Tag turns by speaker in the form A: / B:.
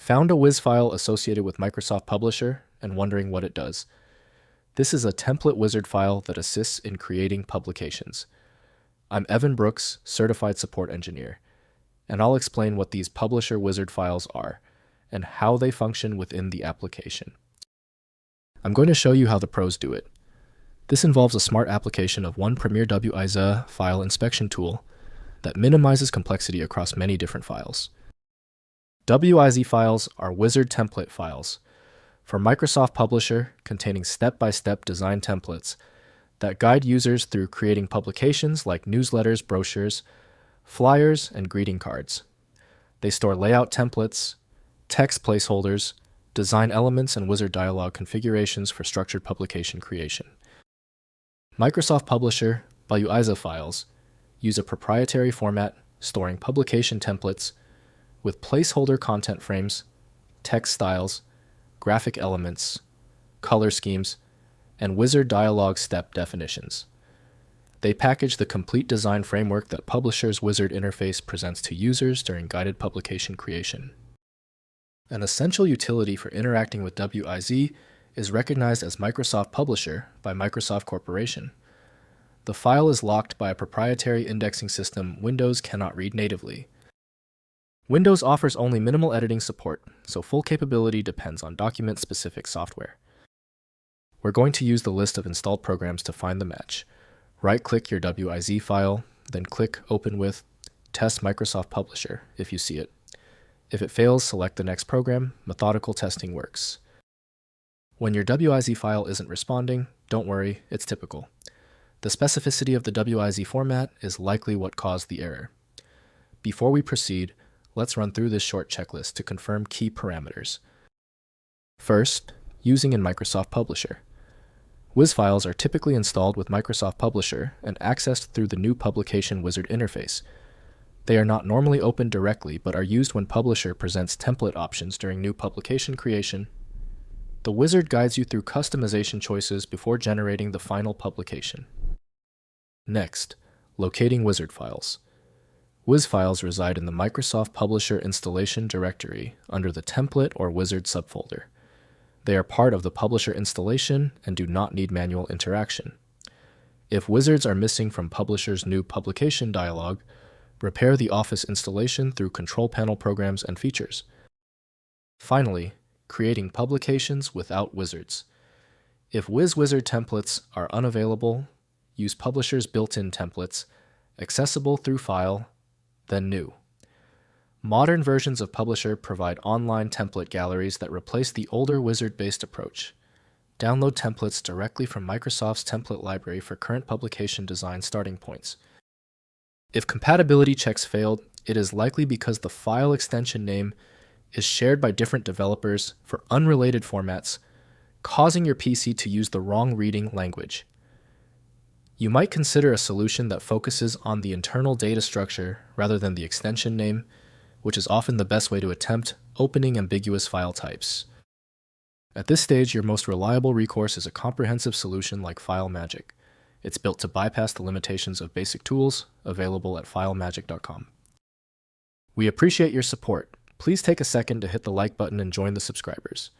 A: Found a WIZ file associated with Microsoft Publisher and wondering what it does. This is a template wizard file that assists in creating publications. I'm Evan Brooks, Certified Support Engineer, and I'll explain what these Publisher wizard files are and how they function within the application. I'm going to show you how the pros do it. This involves a smart application of one Premier WIZ file inspection tool that minimizes complexity across many different files. WIZ files are wizard template files for Microsoft Publisher containing step-by-step design templates that guide users through creating publications like newsletters, brochures, flyers, and greeting cards. They store layout templates, text placeholders, design elements, and wizard dialog configurations for structured publication creation. Microsoft Publisher WIZ files use a proprietary format storing publication templates with placeholder content frames, text styles, graphic elements, color schemes, and wizard dialog step definitions. They package the complete design framework that Publisher's wizard interface presents to users during guided publication creation. An essential utility for interacting with WIZ is recognized as Microsoft Publisher by Microsoft Corporation. The file is locked by a proprietary indexing system Windows cannot read natively. Windows offers only minimal editing support, so full capability depends on document-specific software. We're going to use the list of installed programs to find the match. Right-click your WIZ file, then click Open with Test Microsoft Publisher if you see it. If it fails, select the next program. Methodical testing works. When your WIZ file isn't responding, don't worry, it's typical. The specificity of the WIZ format is likely what caused the error. Before we proceed, let's run through this short checklist to confirm key parameters. First, using in Microsoft Publisher. WIZ files are typically installed with Microsoft Publisher and accessed through the new Publication Wizard interface. They are not normally opened directly, but are used when Publisher presents template options during new publication creation. The wizard guides you through customization choices before generating the final publication. Next, locating wizard files. WIZ files reside in the Microsoft Publisher installation directory under the Template or Wizard subfolder. They are part of the Publisher installation and do not need manual interaction. If wizards are missing from Publisher's new publication dialog, repair the Office installation through Control Panel programs and features. Finally, creating publications without wizards. If WIZ wizard templates are unavailable, use Publisher's built-in templates, accessible through File, then New. Modern versions of Publisher provide online template galleries that replace the older wizard-based approach. Download templates directly from Microsoft's template library for current publication design starting points. If compatibility checks failed, it is likely because the file extension name is shared by different developers for unrelated formats, causing your PC to use the wrong reading language. You might consider a solution that focuses on the internal data structure rather than the extension name, which is often the best way to attempt opening ambiguous file types. At this stage, your most reliable recourse is a comprehensive solution like FileMagick. It's built to bypass the limitations of basic tools available at filemagick.com. We appreciate your support. Please take a second to hit the like button and join the subscribers.